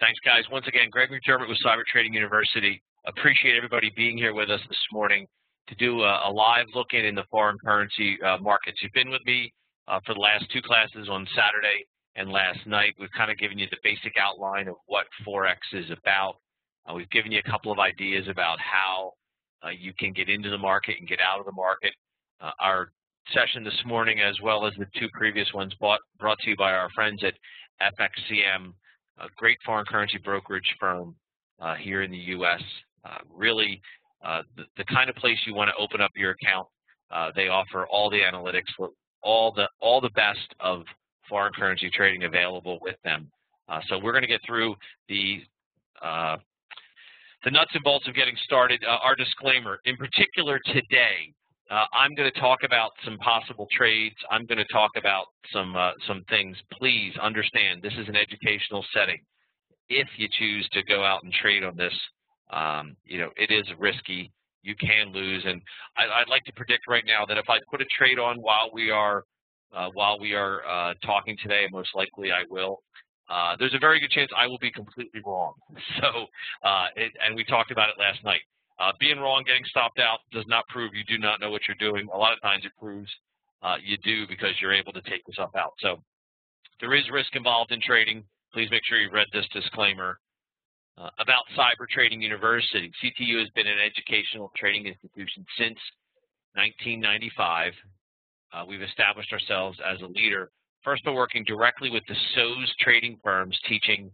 Thanks, guys. Once again, Greg McDermott with Cyber Trading University. Appreciate everybody being here with us this morning to do a live look in the foreign currency markets. You've been with me for the last two classes on Saturday and last night. We've kind of given you the basic outline of what Forex is about. We've given you a couple of ideas about how you can get into the market and get out of the market. Our session this morning, as well as the two previous ones, brought to you by our friends at FXCM, a great foreign currency brokerage firm here in the U.S. Really, the kind of place you want to open up your account. They offer all the analytics, all the best of foreign currency trading available with them. So we're going to get through the nuts and bolts of getting started. Our disclaimer, in particular today, I'm going to talk about some possible trades. I'm going to talk about some things. Please understand, this is an educational setting. If you choose to go out and trade on this, it is risky. You can lose, and I'd like to predict right now that if I put a trade on while we are talking today, most likely I will. There's a very good chance I will be completely wrong. So, and we talked about it last night. Being wrong, getting stopped out does not prove you do not know what you're doing. A lot of times it proves you do, because you're able to take yourself out. So there is risk involved in trading. Please make sure you've read this disclaimer. About Cyber Trading University. CTU has been an educational trading institution since 1995. We've established ourselves as a leader, first by working directly with the SOES trading firms, teaching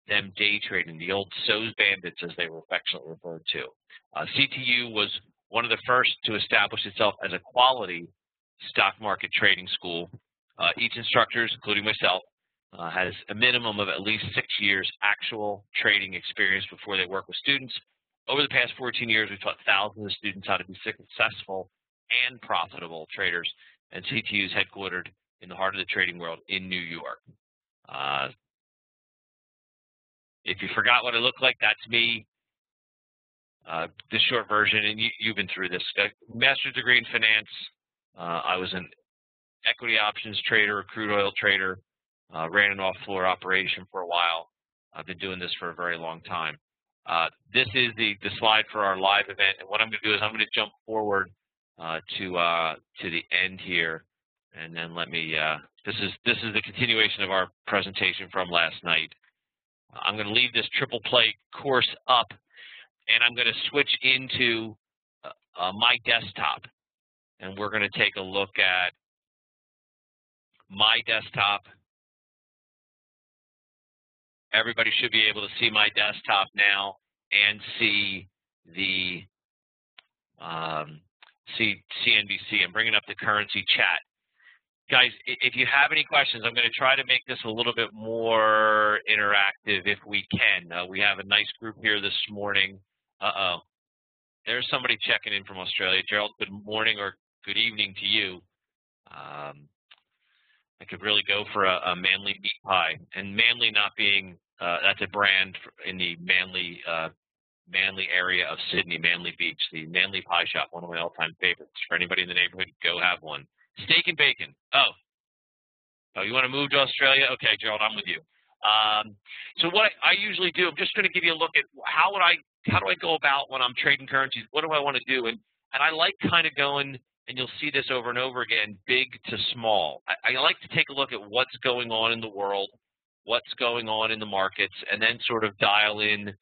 them day trading, the old SOES bandits, as they were affectionately referred to. CTU was one of the first to establish itself as a quality stock market trading school. Each instructor, including myself, has a minimum of at least 6 years actual trading experience before they work with students. Over the past 14 years, we've taught thousands of students how to be successful and profitable traders, and CTU is headquartered in the heart of the trading world in New York. If you forgot what I look like, that's me. The short version, and you've been through this. Master's degree in finance. I was an equity options trader, a crude oil trader, ran an off-floor operation for a while. I've been doing this for a very long time. This is the slide for our live event, and what I'm going to do is I'm going to jump forward to the end here, and then let me. This is the continuation of our presentation from last night. I'm going to leave this triple play course up, and I'm going to switch into my desktop, and we're going to take a look at my desktop. Everybody should be able to see my desktop now and see the see CNBC. I'm bringing up the currency chat. Guys, if you have any questions, I'm going to try to make this a little bit more interactive if we can. We have a nice group here this morning. There's somebody checking in from Australia. Gerald, good morning or good evening to you. I could really go for a Manly meat pie, and Manly not being that's a brand in the Manly area of Sydney, Manly Beach, the Manly Pie Shop, one of my all-time favorites. For anybody in the neighborhood, go have one. Steak and bacon. Oh, you want to move to Australia? Okay, Gerald, I'm with you. So what I usually do, I'm just going to give you a look at how do I go about when I'm trading currencies? What do I want to do? And I like kind of going, and you'll see this over and over again, big to small. I like to take a look at what's going on in the world, what's going on in the markets, and then sort of dial in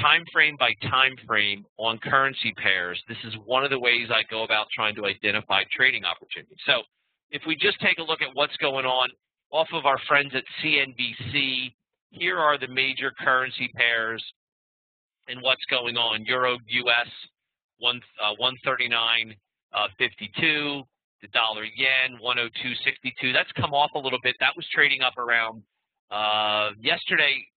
time frame by time frame on currency pairs. This is one of the ways I go about trying to identify trading opportunities. So if we just take a look at what's going on off of our friends at CNBC, here are the major currency pairs and what's going on. Euro US 139.52, the dollar yen 102.62. That's come off a little bit. That was trading up around yesterday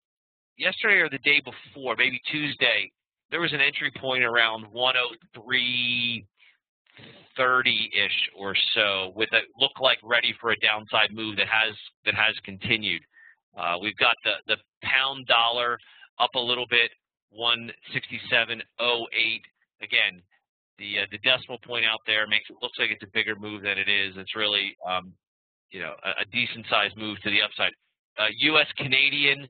or the day before, maybe Tuesday. There was an entry point around 103.30-ish or so, with a look like ready for a downside move that has continued. We've got the pound dollar up a little bit, 167.08. Again, the decimal point out there makes it looks like it's a bigger move than it is. It's really a decent sized move to the upside. U.S. Canadian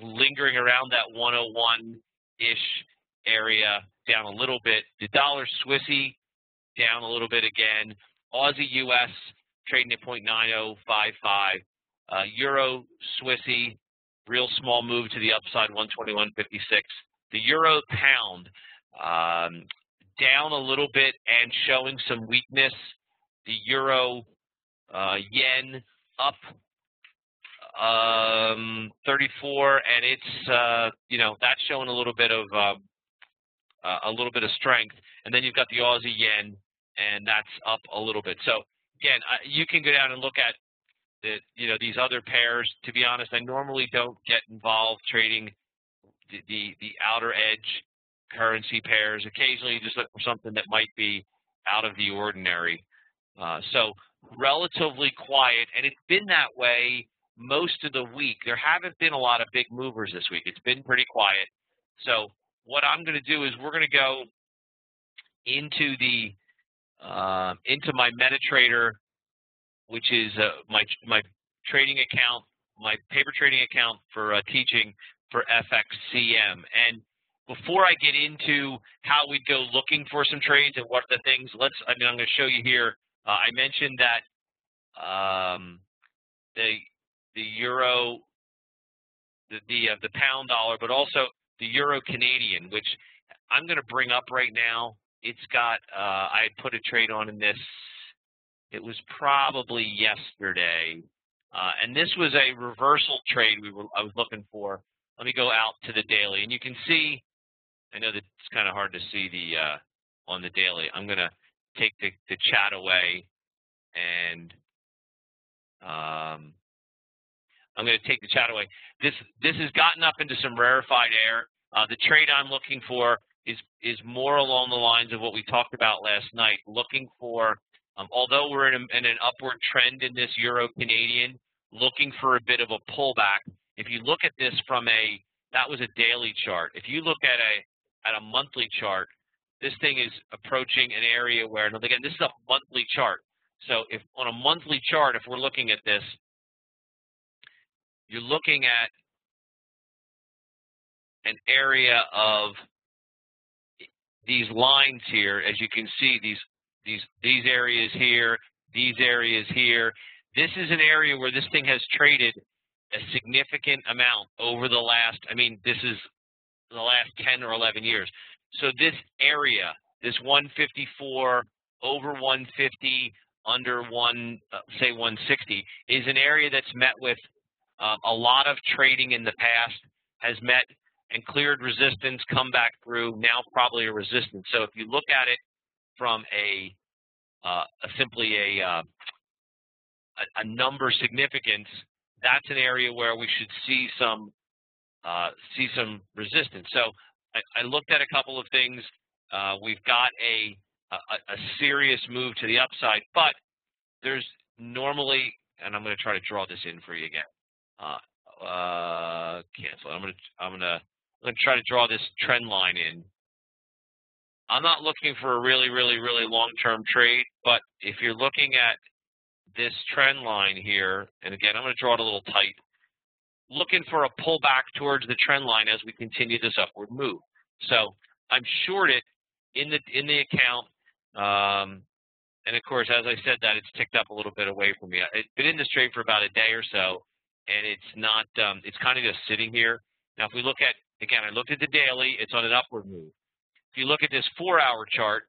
lingering around that 101-ish area, down a little bit. The dollar Swissy down a little bit again. Aussie US trading at 0.9055. Euro Swissy, real small move to the upside, 121.56. The Euro Pound down a little bit and showing some weakness. The Euro Yen up 34, and it's that's showing a little bit of strength. And then you've got the Aussie Yen, and that's up a little bit. So again, you can go down and look at these other pairs. To be honest, I normally don't get involved trading the outer edge currency pairs. Occasionally, you just look for something that might be out of the ordinary. So relatively quiet, and it's been that way most of the week. There haven't been a lot of big movers this week. It's been pretty quiet. So what I'm going to do is we're going to go into the into my MetaTrader, which is my trading account, my paper trading account for teaching for FXCM. And before I get into how we go looking for some trades and what are the things, I'm going to show you here. I mentioned that the euro, the pound dollar, but also the euro Canadian, which I'm going to bring up right now. It's got I had put a trade on in this. It was probably yesterday, and this was a reversal trade I was looking for. Let me go out to the daily, and you can see. I know that it's kind of hard to see the on the daily. I'm going to take the chat away, and I'm going to take the chat away. This has gotten up into some rarefied air. The trade I'm looking for is more along the lines of what we talked about last night. Looking for, although we're in an upward trend in this euro Canadian, looking for a bit of a pullback. If you look at this from that was a daily chart. If you look at a monthly chart, this thing is approaching an area where, and again, this is a monthly chart. So if on a monthly chart, if we're looking at this, you're looking at an area of these lines here. As you can see, these areas here, these areas here. This is an area where this thing has traded a significant amount over the last, this is the last 10 or 11 years. So this area, this 154 over 150 under say 160, is an area that's met with a lot of trading in the past, has met and cleared resistance, come back through, now probably a resistance. So if you look at it from simply a number significance, that's an area where we should see some resistance. So I looked at a couple of things. We've got a serious move to the upside, but there's normally, and I'm going to try to draw this in for you again. Cancel. I'm gonna try to draw this trend line in. I'm not looking for a really long-term trade, but if you're looking at this trend line here, and again, I'm going to draw it a little tight, looking for a pullback towards the trend line as we continue this upward move. So I'm short it in the account, and of course, as I said that, it's ticked up a little bit away from me. It's been in this trade for about a day or so, and it's not, it's kind of just sitting here. Now, if we look at, again, I looked at the daily, it's on an upward move. If you look at this 4-hour chart,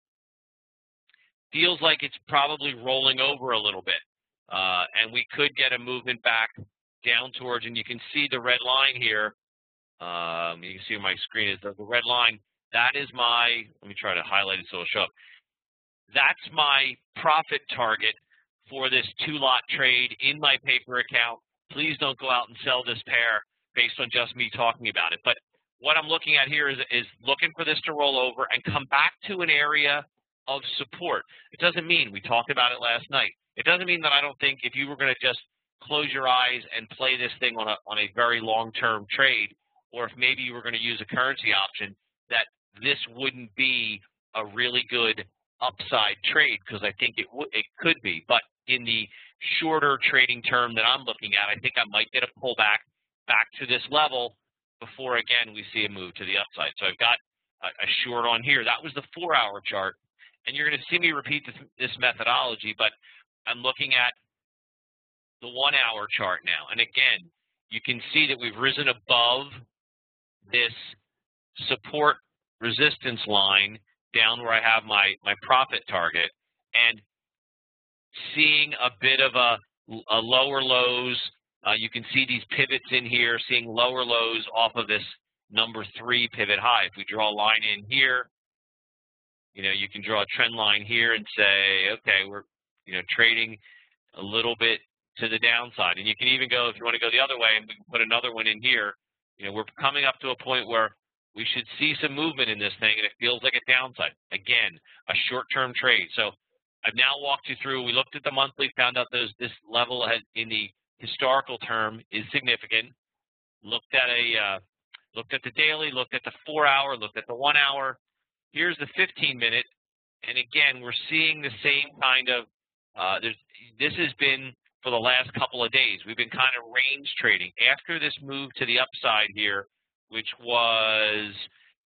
feels like it's probably rolling over a little bit, and we could get a movement back down towards, and you can see the red line here. You can see on my screen is the red line. That is my, let me try to highlight it so it'll show up. That's my profit target for this 2-lot trade in my paper account. Please don't go out and sell this pair based on just me talking about it. But what I'm looking at here is looking for this to roll over and come back to an area of support. It doesn't mean, we talked about it last night, it doesn't mean that I don't think if you were going to just close your eyes and play this thing on a very long-term trade, or if maybe you were going to use a currency option, that this wouldn't be a really good upside trade, because I think it could be. But in the shorter trading term that I'm looking at, I think I might get a pullback back to this level before, again, we see a move to the upside. So I've got a short on here. That was the 4-hour chart. And you're going to see me repeat this methodology, but I'm looking at the 1-hour chart now. And again, you can see that we've risen above this support resistance line down where I have my profit target, and seeing a bit of a lower lows. You can see these pivots in here, seeing lower lows off of this number 3 pivot high. If we draw a line in here, you can draw a trend line here and say, okay, we're, trading a little bit to the downside. And you can even go, if you want to go the other way, and we can put another one in here. We're coming up to a point where we should see some movement in this thing, and it feels like a downside. Again, a short-term trade. So I've now walked you through. We looked at the monthly, found out this level in the historical term is significant. Looked at the daily, looked at the 4-hour, looked at the 1-hour. Here's the 15-minute, and again, we're seeing the same kind of. This has been for the last couple of days. We've been kind of range trading after this move to the upside here, which was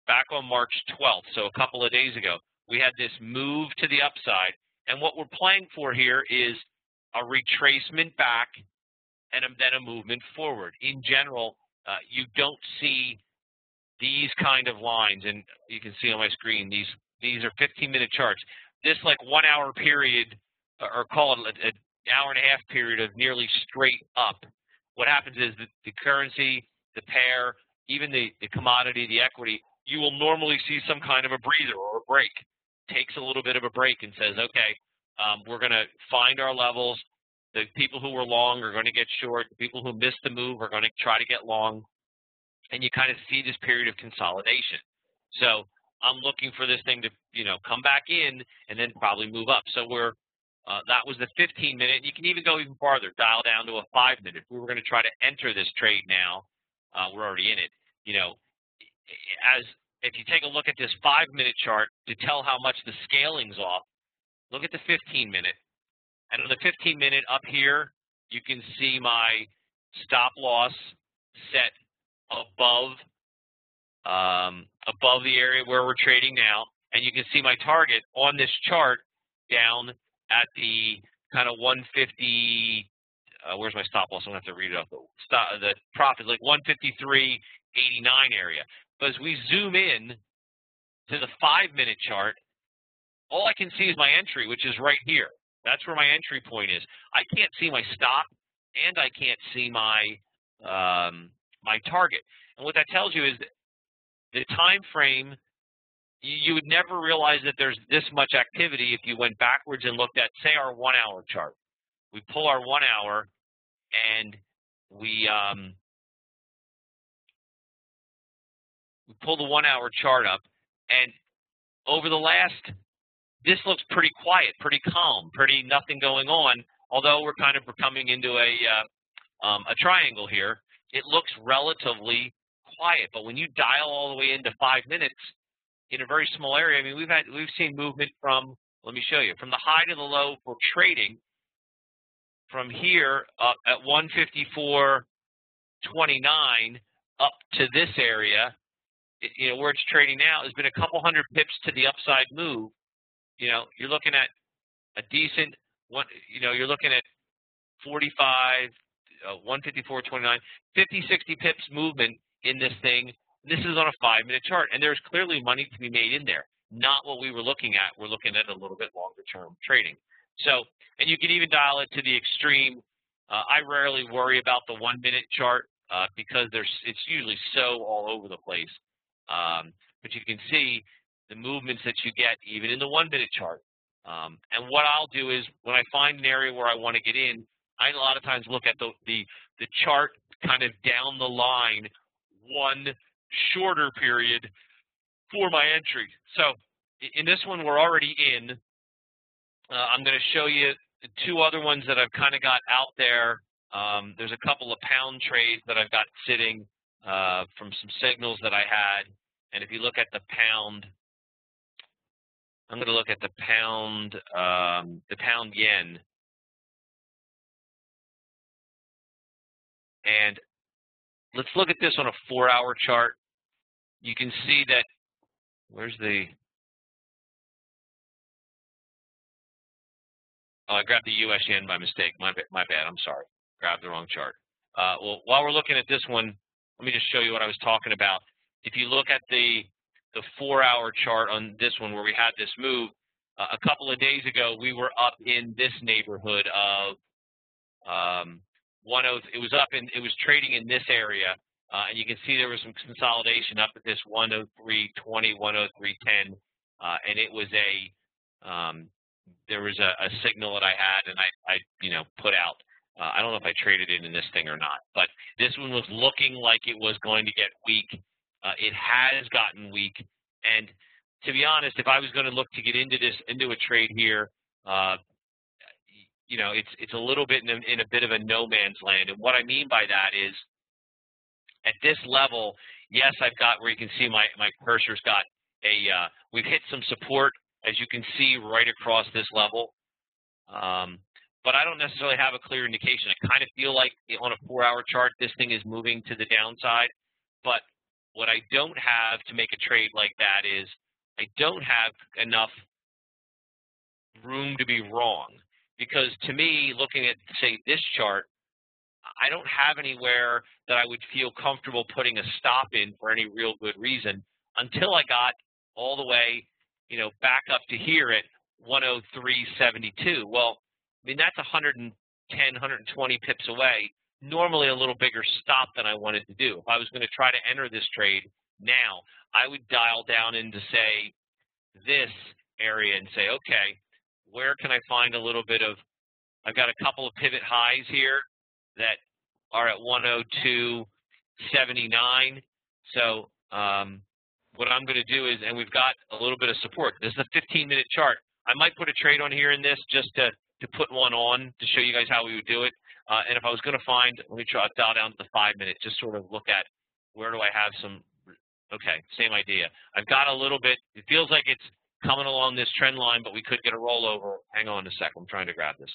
back on March 12th, so a couple of days ago. We had this move to the upside, and what we're playing for here is a retracement back and then a movement forward. In general, you don't see these kind of lines, and you can see on my screen, these are 15-minute charts. This 1-hour period, or call it an hour and a half period of nearly straight up. What happens is the currency, the pair, even the commodity, the equity, you will normally see some kind of a breather or a break. Takes a little bit of a break and says, okay, we're going to find our levels. The people who were long are going to get short. The people who missed the move are going to try to get long. And you kind of see this period of consolidation. So I'm looking for this thing to, come back in and then probably move up. So that was the 15-minute. You can even go even farther, dial down to a 5-minute. If we were going to try to enter this trade now, we're already in it. If you take a look at this 5-minute chart to tell how much the scaling's off, look at the 15-minute. And on the 15-minute up here, you can see my stop loss set above the area where we're trading now, and you can see my target on this chart down at the kind of 150. Where's my stop loss? I'm gonna have to read it off. The profit like 153.89 area. But as we zoom in to the 5-minute chart, all I can see is my entry, which is right here. That's where my entry point is. I can't see my stop, and I can't see my my target. And what that tells you is that the time frame, you would never realize that there's this much activity if you went backwards and looked at, say, our 1-hour chart. We pull our 1-hour and we pull the 1-hour chart up, and over the last, this looks pretty quiet, pretty calm, pretty nothing going on. Although we're kind of coming into a triangle here, it looks relatively quiet. But when you dial all the way into 5 minutes in a very small area, I mean, we've seen movement from, let me show you, from the high to the low for trading, from here up at 154.29 up to this area, where it's trading now, has been a couple hundred pips to the upside move. You're looking at a decent one. You're looking at 45, 154.29, 50, 60 pips movement in this thing. This is on a 5-minute chart, and there's clearly money to be made in there. Not what we were looking at. We're looking at a little bit longer term trading. So, and you can even dial it to the extreme. I rarely worry about the 1-minute chart because it's usually so all over the place. But you can see the movements that you get even in the 1-minute chart. And what I'll do is when I find an area where I want to get in, I a lot of times look at the chart kind of down the line, one shorter period for my entry. So in this one, we're already in. I'm going to show you 2 other ones that I've kind of got out there. There's a couple of pound trades that I've got sitting from some signals that I had. And if you look at the pound, I'm going to look at the pound yen. And let's look at this on a 4-hour chart. You can see that, where's the, oh, I grabbed the US yen by mistake. My bad, I'm sorry. Grabbed the wrong chart. Well, while we're looking at this one, let me just show you what I was talking about. If you look at the 4-hour chart on this one where we had this move, a couple of days ago, we were up in this neighborhood of it was trading in this area, and you can see there was some consolidation up at this 103.20, 103.10, and it was there was a signal that I had, and I put out. I don't know if I traded it in this thing or not, but this one was looking like it was going to get weak. It has gotten weak, and to be honest, if I was going to look to get into a trade here, it's a little bit in a bit of a no man's land. And what I mean by that is, at this level, yes, I've got where you can see my cursor's got we've hit some support, as you can see right across this level. But I don't necessarily have a clear indication. I kind of feel like on a 4-hour chart, this thing is moving to the downside. But what I don't have to make a trade like that is I don't have enough room to be wrong. Because to me, looking at, say, this chart, I don't have anywhere that I would feel comfortable putting a stop in for any real good reason until I got all the way, back up to here at 103.72. Well, I mean, that's 110, 120 pips away, normally a little bigger stop than I wanted to do. If I was going to try to enter this trade now, I would dial down into, say, this area and say, okay, where can I find a little bit of, I've got a couple of pivot highs here that are at 102.79. So what I'm going to do is, and we've got a little bit of support. This is a 15-minute chart. I might put a trade on here in this just to put one on to show you guys how we would do it. And if I was going to find, let me try to dial down to the 5-minute, just sort of look at where do I have some, okay, same idea. I've got a little bit, it feels like it's coming along this trend line, but we could get a rollover. Hang on a sec, I'm trying to grab this.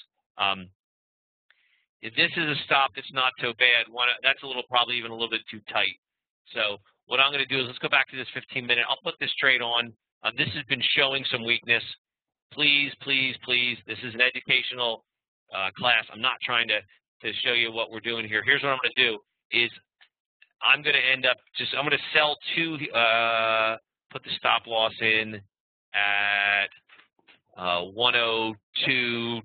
If this is a stop, it's not so bad. That's probably even a little bit too tight. So what I'm going to do is let's go back to this 15-minute. I'll put this trade on. This has been showing some weakness. Please, please, please. This is an educational class. I'm not trying to show you what we're doing here. Here's what I'm going to do is I'm going to end up I'm going to sell put the stop loss in at 102.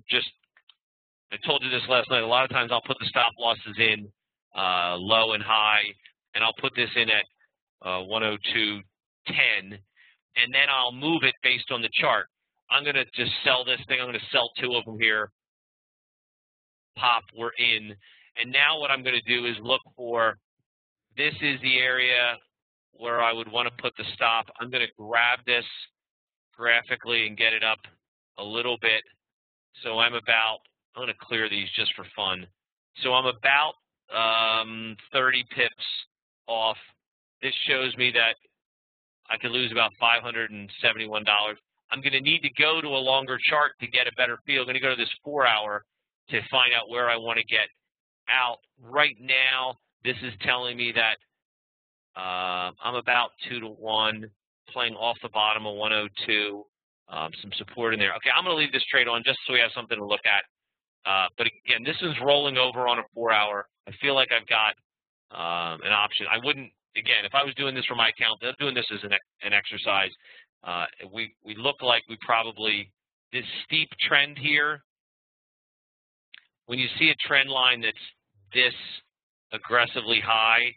I told you this last night. A lot of times I'll put the stop losses in low and high, and I'll put this in at 102.10, and then I'll move it based on the chart. I'm going to just sell this thing. I'm going to sell 2 of them here. Pop, we're in. And now what I'm going to do is look for, this is the area where I would want to put the stop. I'm going to grab this graphically and get it up a little bit. So I'm going to clear these just for fun. So I'm about 30 pips off. This shows me that I could lose about $571. I'm going to need to go to a longer chart to get a better feel. I'm going to go to this 4-hour to find out where I want to get out. Right now, this is telling me that I'm about 2-to-1, playing off the bottom of 102, some support in there. Okay, I'm going to leave this trade on just so we have something to look at. But again, this is rolling over on a 4-hour. I feel like I've got an option. I wouldn't, again, if I was doing this for my account, I'm doing this as an exercise. We look like we probably, this steep trend here, when you see a trend line that's this aggressively high,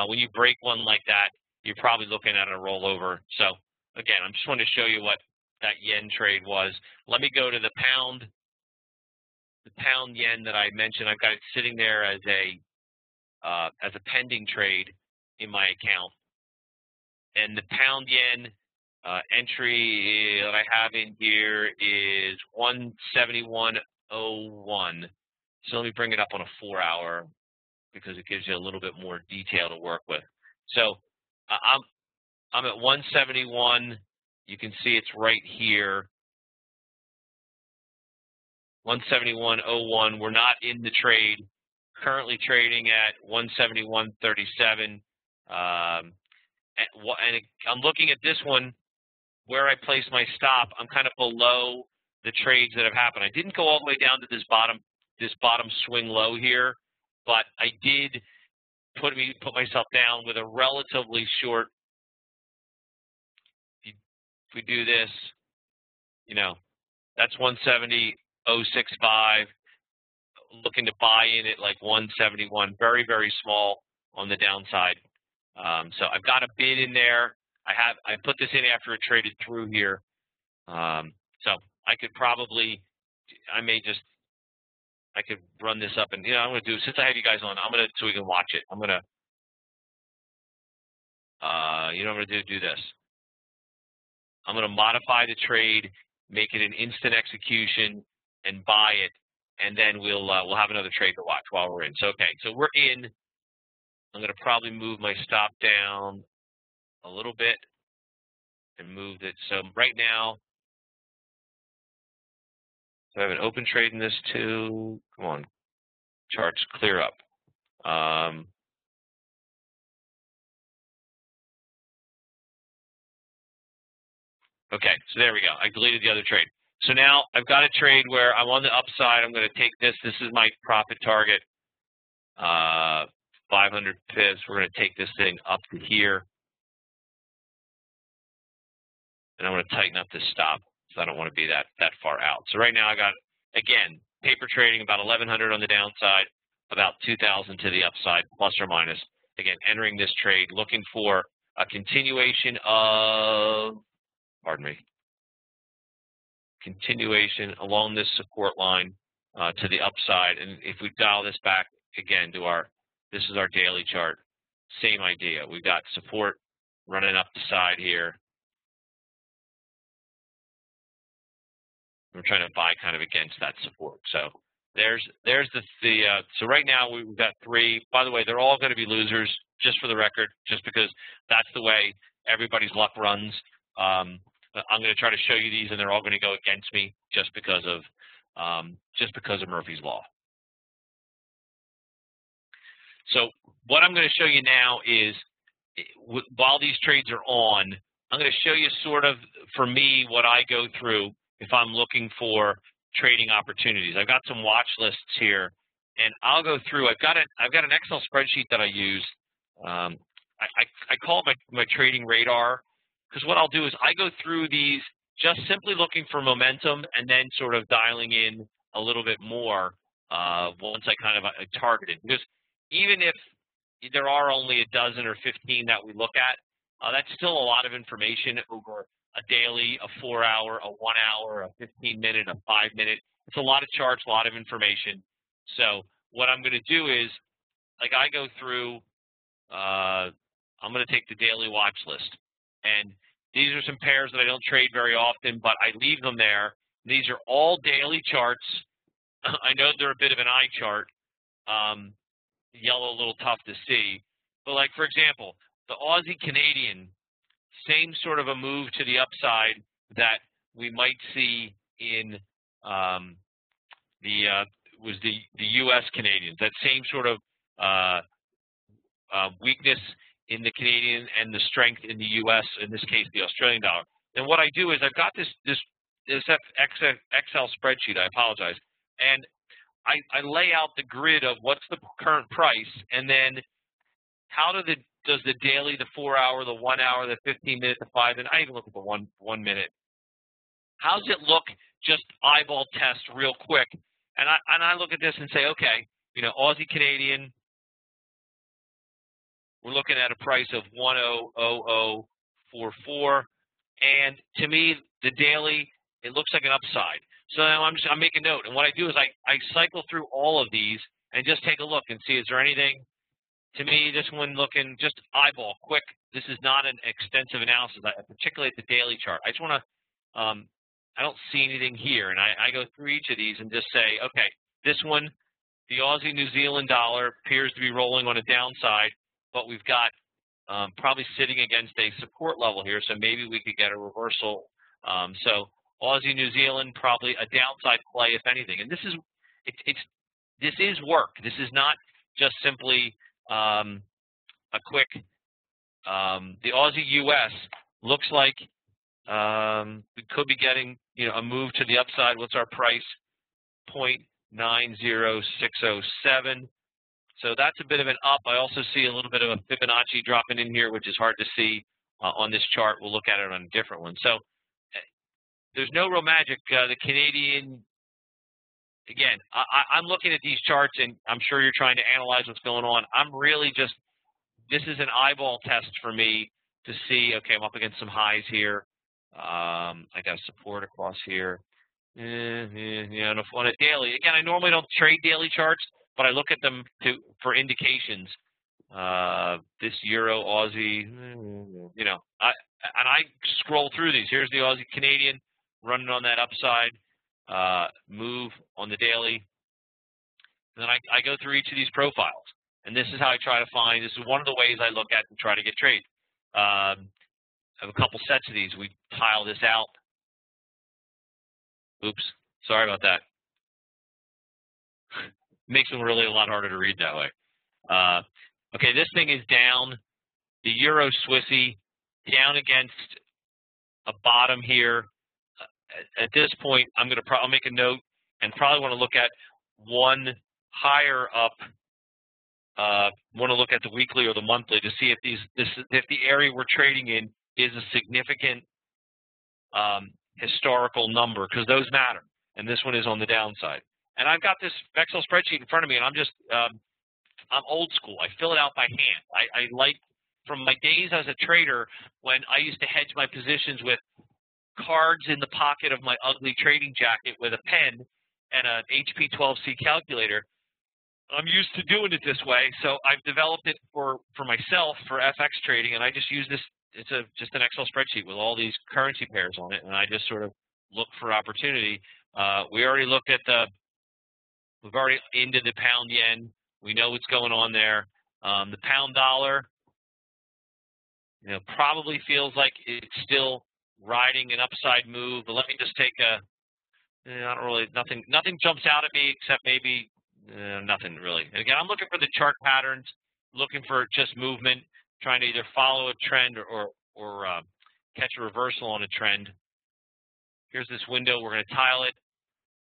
when you break one like that, you're probably looking at a rollover. So again, I just wanted to show you what that yen trade was. Let me go to the pound yen that I mentioned. I've got it sitting there as a pending trade in my account. And the pound yen entry that I have in here is 171.01. So let me bring it up on a 4-hour because it gives you a little bit more detail to work with. So I'm at 171. You can see it's right here. 171.01. We're not in the trade currently trading at 171.37. And I'm looking at this one where I place my stop. I'm kind of below the trades that have happened. I didn't go all the way down to this bottom swing low here, but I did put myself down with a relatively short. If we do this, you know, that's 170.065. Looking to buy in at like 171, very, very small on the downside. So I've got a bid in there. I put this in after it traded through here. So I could probably, I could run this up, and I'm going to do, since I have you guys on, so we can watch it. I'm going to, I'm going to do this. I'm going to modify the trade, make it an instant execution, and buy it, and then we'll have another trade to watch while we're in. So okay, so we're in. I'm going to probably move my stop down a little bit and move it. So right now, so I have an open trade in this too. Come on, charts clear up. Okay, so there we go. I deleted the other trade. So now I've got a trade where I'm on the upside. I'm going to take this. This is my profit target, 500 pips. We're going to take this thing up to here. And I'm going to tighten up this stop, so I don't want to be that far out. So right now I got, again, paper trading about 1,100 on the downside, about 2,000 to the upside, plus or minus. Again, entering this trade, looking for a continuation of, continuation along this support line to the upside. And if we dial this back again to this is our daily chart, same idea. We've got support running up the side here. We're trying to buy kind of against that support. So there's so right now we've got three. By the way, they're all going to be losers, just for the record, just because that's the way everybody's luck runs. I'm going to try to show you these, and they're all going to go against me just because of Murphy's Law. So what I'm going to show you now is, while these trades are on, I'm going to show you sort of, for me, what I go through if I'm looking for trading opportunities. I've got some watch lists here, and I'll go through. I've got an Excel spreadsheet that I use. I call it my trading radar, because what I'll do is I go through these just simply looking for momentum, and then sort of dialing in a little bit more once I kind of target it. Because even if there are only a dozen or 15 that we look at, that's still a lot of information over a daily, a 4-hour, a 1-hour, a 15-minute, a 5-minute. It's a lot of charts, a lot of information. So what I'm going to do is, like, I go through, I'm going to take the daily watch list. And these are some pairs that I don't trade very often, but I leave them there. These are all daily charts. I know they're a bit of an eye chart. Yellow a little tough to see. But, like, for example, the Aussie Canadian, same sort of a move to the upside that we might see in the U.S. Canadians. That same sort of weakness in the Canadian and the strength in the U.S., in this case, the Australian dollar. And what I do is I've got this Excel spreadsheet, I apologize, and I lay out the grid of what's the current price, and then how does the daily, the 4-hour, the 1-hour, the 15-minute, the 5-minute, I even look at the 1 minute. How does it look, just eyeball test real quick? And I look at this and say, okay, Aussie Canadian, we're looking at a price of 100044, and to me, the daily, it looks like an upside. So now I'm making note, and what I do is I cycle through all of these and just take a look and see, is there anything? To me, this one looking just eyeball quick. This is not an extensive analysis, particularly at the daily chart. I just want to, I don't see anything here, and I go through each of these and just say, okay, this one, the Aussie New Zealand dollar appears to be rolling on a downside, but we've got probably sitting against a support level here, so maybe we could get a reversal. So Aussie New Zealand, probably a downside play, if anything. And this is work. This is not just simply a quick, the Aussie US looks like we could be getting, a move to the upside. What's our price? 0.90607. So that's a bit of an up. I also see a little bit of a Fibonacci dropping in here, which is hard to see on this chart. We'll look at it on a different one. So there's no real magic. The Canadian, again, I'm looking at these charts, and I'm sure you're trying to analyze what's going on. I'm really just, this is an eyeball test for me to see, okay, I'm up against some highs here. I got support across here. On a daily, again, I normally don't trade daily charts, but I look at them for indications. This Euro, Aussie, I scroll through these. Here's the Aussie Canadian running on that upside move on the daily. And then I go through each of these profiles, and this is how I try to find. This is one of the ways I look at and try to get trades. I have a couple sets of these. We tile this out. Oops, sorry about that. Makes them really a lot harder to read that way. Okay, this thing is down. The Euro Swissy down against a bottom here. At this point, I'll make a note and probably want to look at one higher up. Want to look at the weekly or the monthly to see if the area we're trading in is a significant historical number, because those matter. And this one is on the downside. And I've got this Excel spreadsheet in front of me, and I'm old school. I fill it out by hand. I like, from my days as a trader, when I used to hedge my positions with cards in the pocket of my ugly trading jacket with a pen and an HP 12C calculator. I'm used to doing it this way, so I've developed it for myself for FX trading, and I just use this. It's just an Excel spreadsheet with all these currency pairs on it, and I just sort of look for opportunity. We already looked at we've already into the pound yen. We know what's going on there. The pound dollar, probably feels like it's still riding an upside move. But let me just take nothing jumps out at me except maybe nothing really. And again, I'm looking for the chart patterns, looking for just movement, trying to either follow a trend or catch a reversal on a trend. Here's this window. We're going to tile it.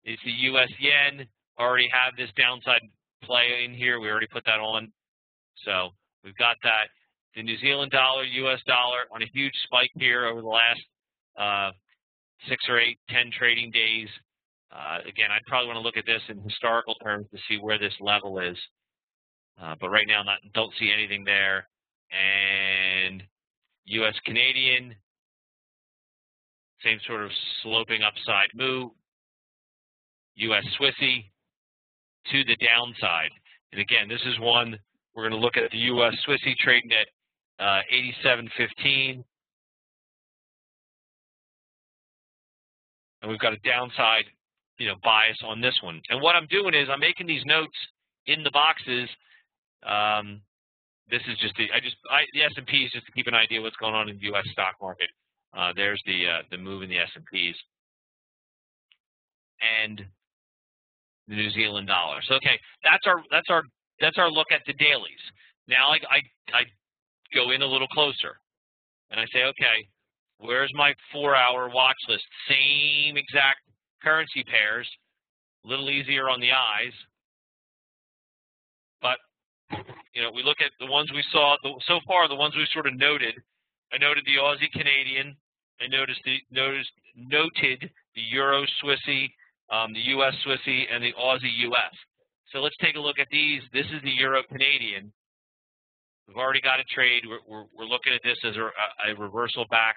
It's the U.S. yen. Already have this downside play in here. We already put that on. So we've got that. The New Zealand dollar, U.S. dollar on a huge spike here over the last 6 or 8, 10 trading days. Again, I'd probably want to look at this in historical terms to see where this level is. But right now, don't see anything there. And U.S. Canadian, same sort of sloping upside move. U.S. Swissy to the downside. And again, this is one we're going to look at the U.S. Swissy trading at 87.15. And we've got a downside, bias on this one. And what I'm doing is I'm making these notes in the boxes. This is just the S&P is just to keep an idea what's going on in the U.S. stock market. There's the move in the S&Ps and the New Zealand dollar. So okay, that's our look at the dailies. Now I go in a little closer and I say, okay, where's my 4-hour watch list? Same exact currency pairs, a little easier on the eyes, but we look at the ones we saw so far. The ones we sort of noted. I noted the Aussie Canadian. I noted the Euro Swissy, the U.S. Swissy, and the Aussie U.S. So let's take a look at these. This is the Euro Canadian. We've already got a trade. We're looking at this as a reversal back,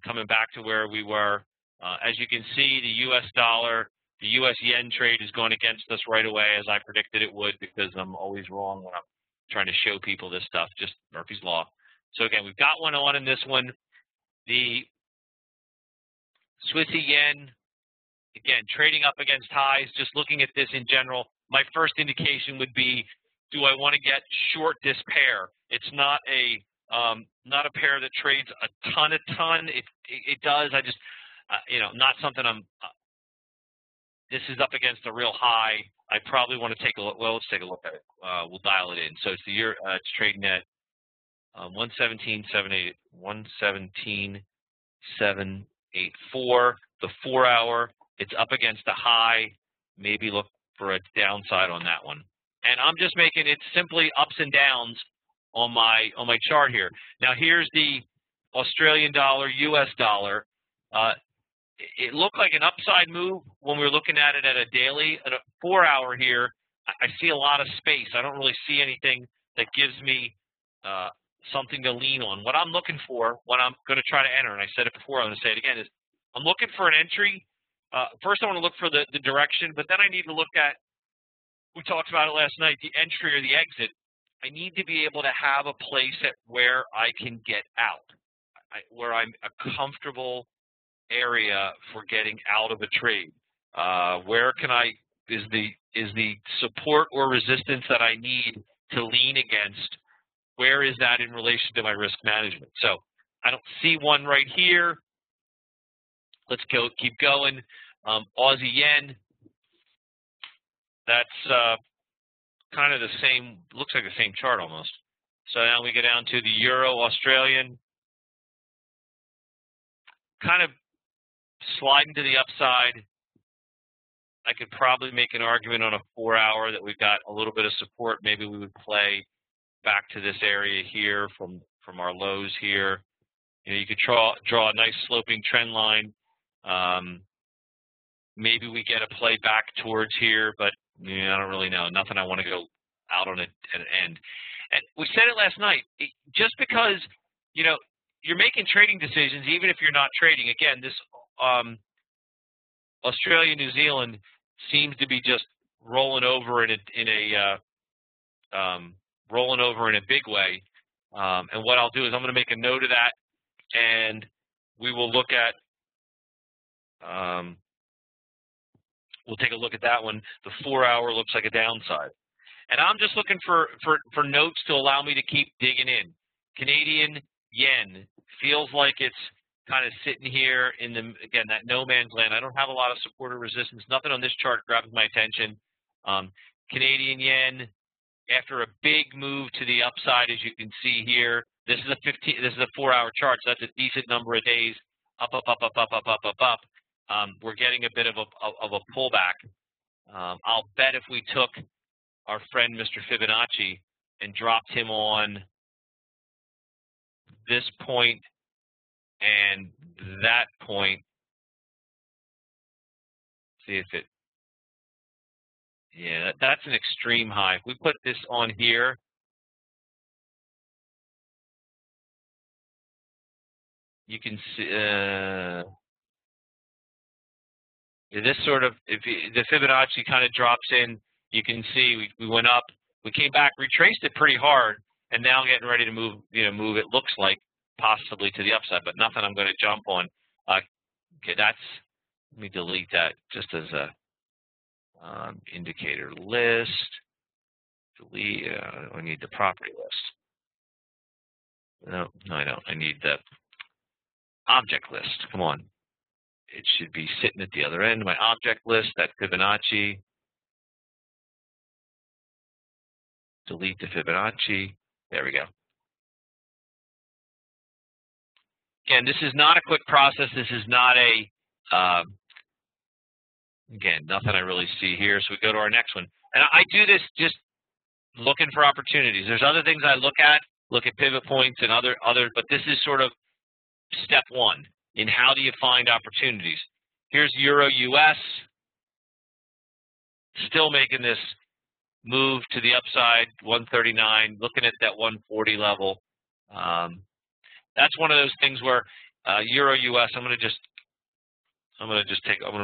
coming back to where we were. As you can see, the U.S. dollar, the U.S. yen trade is going against us right away, as I predicted it would, because I'm always wrong when I'm trying to show people this stuff, just Murphy's Law. So again, we've got one on in this one. The Swissy yen, again, trading up against highs, just looking at this in general, my first indication would be, do I want to get short this pair? It's not a pair that trades a ton. It does. I just, not something This is up against a real high. I probably want to take a look. Well, let's take a look at it. We'll dial it in. So it's the year. It's trading at 117.78. 117.784. The 4-hour. It's up against a high. Maybe look for a downside on that one. And I'm just making it simply ups and downs on my chart here. Now here's the Australian dollar, US dollar. It looked like an upside move when we were looking at it at a daily. At a 4-hour here, I see a lot of space. I don't really see anything that gives me something to lean on. What I'm looking for, what I'm going to try to enter, and I said it before, I'm going to say it again, is I'm looking for an entry. First, I want to look for the direction, but then I need to look at, we talked about it last night, the entry or the exit. I need to be able to have a place at where I can get out, where I'm a comfortable area for getting out of a trade. Where can is the support or resistance that I need to lean against? Where is that in relation to my risk management? So I don't see one right here. Let's keep going. Aussie yen. That's kind of the same. Looks like the same chart almost. So now we go down to the euro Australian. Kind of sliding to the upside. I could probably make an argument on a 4-hour that we've got a little bit of support. Maybe we would play back to this area here from our lows here. You know, you could draw a nice sloping trend line. Maybe we get a play back towards here, but I don't really know. Nothing I want to go out on it at an end. And we said it last night. Just because you're making trading decisions, even if you're not trading. Again, this Australia, New Zealand seems to be just rolling over in a big way. And what I'll do is I'm going to make a note of that, and we will look at. We'll take a look at that one. The 4-hour looks like a downside, and I'm just looking for notes to allow me to keep digging in. Canadian yen feels like it's kind of sitting here in again, that no man's land. I don't have a lot of support or resistance. Nothing on this chart grabs my attention. Canadian yen, after a big move to the upside, as you can see here, this is a 4-hour chart, so that's a decent number of days up. We're getting a bit of a pullback. I'll bet if we took our friend Mr. Fibonacci and dropped him on this point and that point, see if it, yeah, that's an extreme high. If we put this on here, you can see this sort of, if the Fibonacci kind of drops in, you can see we went up, we came back, retraced it pretty hard, and now getting ready to move, move, it looks like, possibly to the upside, but nothing I'm going to jump on. Okay, let me delete that just as a indicator list. Delete, I need the property list. No, I don't. I need the object list. Come on. It should be sitting at the other end. My object list, that Fibonacci. Delete the Fibonacci. There we go. Again, this is not a quick process. This is not a, again, nothing I really see here. So we go to our next one. And I do this just looking for opportunities. There's other things I look at pivot points and other, but this is sort of step one in how do you find opportunities. Here's Euro US, still making this move to the upside, 139, looking at that 140 level. That's one of those things where Euro US, I'm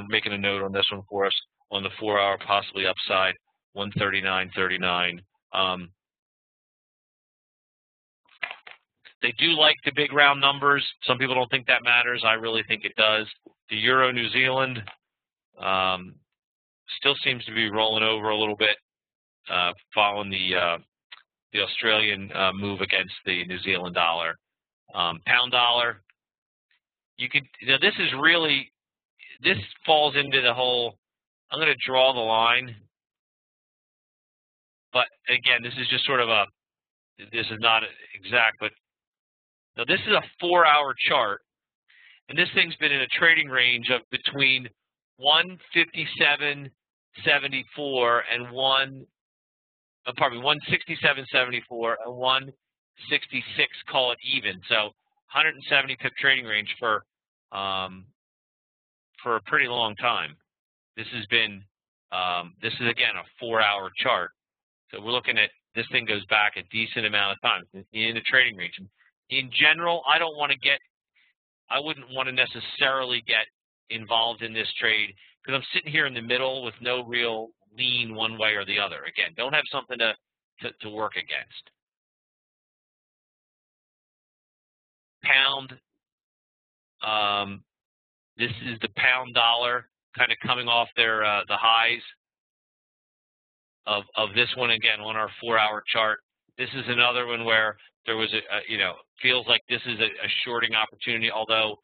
making a note on this one for us on the 4-hour, possibly upside, 139.39. They do like the big round numbers. Some people don't think that matters. I really think it does. The Euro New Zealand still seems to be rolling over a little bit, following the Australian move against the New Zealand dollar. Pound dollar. You could. This falls into the whole I'm going to draw the line. But again, this is just sort of this is not exact, but now this is a 4-hour chart. And this thing's been in a trading range of between 157.74 and 167.74 and 166, call it even. So 170 pip trading range for a pretty long time. This has been this is again a 4-hour chart. So we're looking at this thing goes back a decent amount of time in the trading range. In general, I wouldn't want to necessarily get involved in this trade because I'm sitting here in the middle with no real lean one way or the other. Again, don't have something to work against. Pound. This is the pound dollar kind of coming off their the highs of this one again on our 4-hour chart. This is another one where there was feels like this is a shorting opportunity, although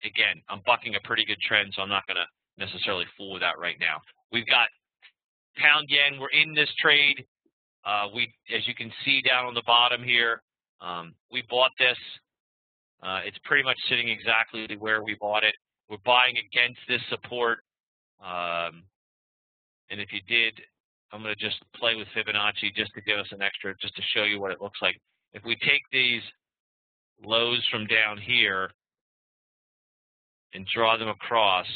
again, I'm bucking a pretty good trend, so I'm not going to necessarily fool with that right now. We've got pound yen. We're in this trade. As you can see down on the bottom here, we bought this. It's pretty much sitting exactly where we bought it. We're buying against this support. And if you did, I'm going to just play with Fibonacci just to give us an extra, just to show you what it looks like. If we take these lows from down here and draw them across,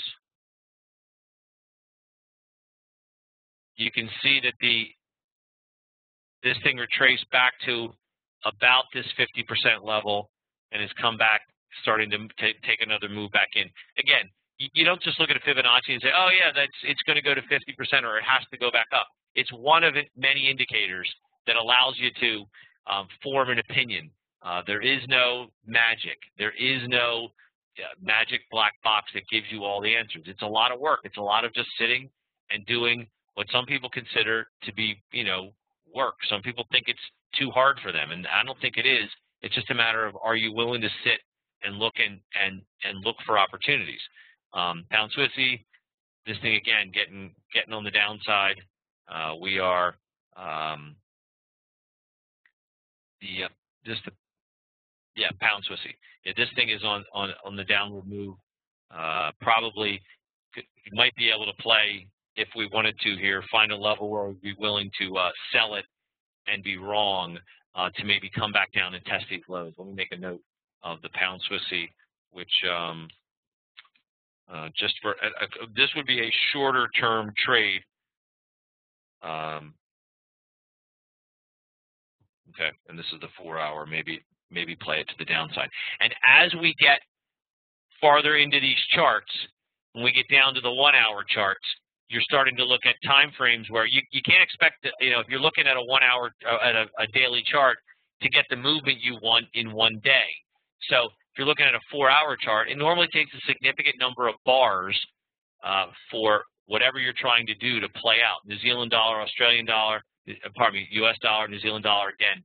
you can see that this thing retraced back to about this 50% level and has come back, starting to take another move back in. Again, you don't just look at a Fibonacci and say, oh yeah, it's going to go to 50% or it has to go back up. It's one of many indicators that allows you to form an opinion. There is no magic. There is no magic black box that gives you all the answers. It's a lot of work. It's a lot of just sitting and doing what some people consider to be, work. Some people think it's too hard for them, and I don't think it is. It's just a matter of, are you willing to sit and look and look for opportunities? Pound Swissy, this thing again getting on the downside. We are pound Swissy. Yeah, this thing is on the downward move. Probably you might be able to play if we wanted to here, find a level where we'd be willing to sell it and be wrong to maybe come back down and test these lows. Let me make a note of the pound Swissy, which just for this would be a shorter term trade. Okay, and this is the 4-hour. Maybe play it to the downside. And as we get farther into these charts, when we get down to the 1-hour charts, you're starting to look at time frames where you can't expect to, if you're looking at a 1-hour at a daily chart, to get the movement you want in one day. So if you're looking at a 4-hour chart, it normally takes a significant number of bars for whatever you're trying to do to play out. New Zealand dollar, Australian dollar, pardon me, US dollar, New Zealand dollar, again,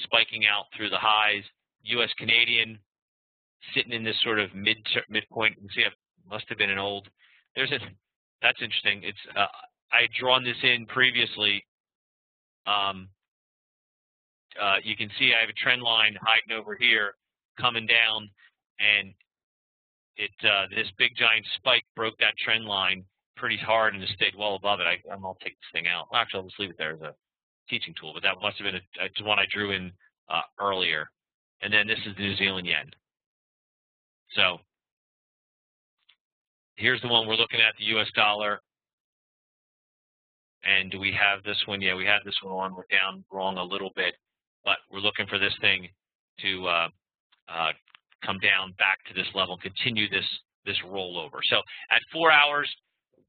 spiking out through the highs. US Canadian sitting in this sort of midpoint. You can see it must have been an old, that's interesting. It's I had drawn this in previously. You can see I have a trend line hiding over here, coming down, and this big giant spike broke that trend line pretty hard and it stayed well above it. I'm gonna take this thing out. Well, actually, I'll just leave it there as a teaching tool. But that must have been it's one I drew in earlier. And then this is the New Zealand yen. So here's the one we're looking at, the US dollar. And do we have this one? Yeah, we have this one on. We're down wrong a little bit, but we're looking for this thing to come down back to this level, continue this rollover. So at 4 hours,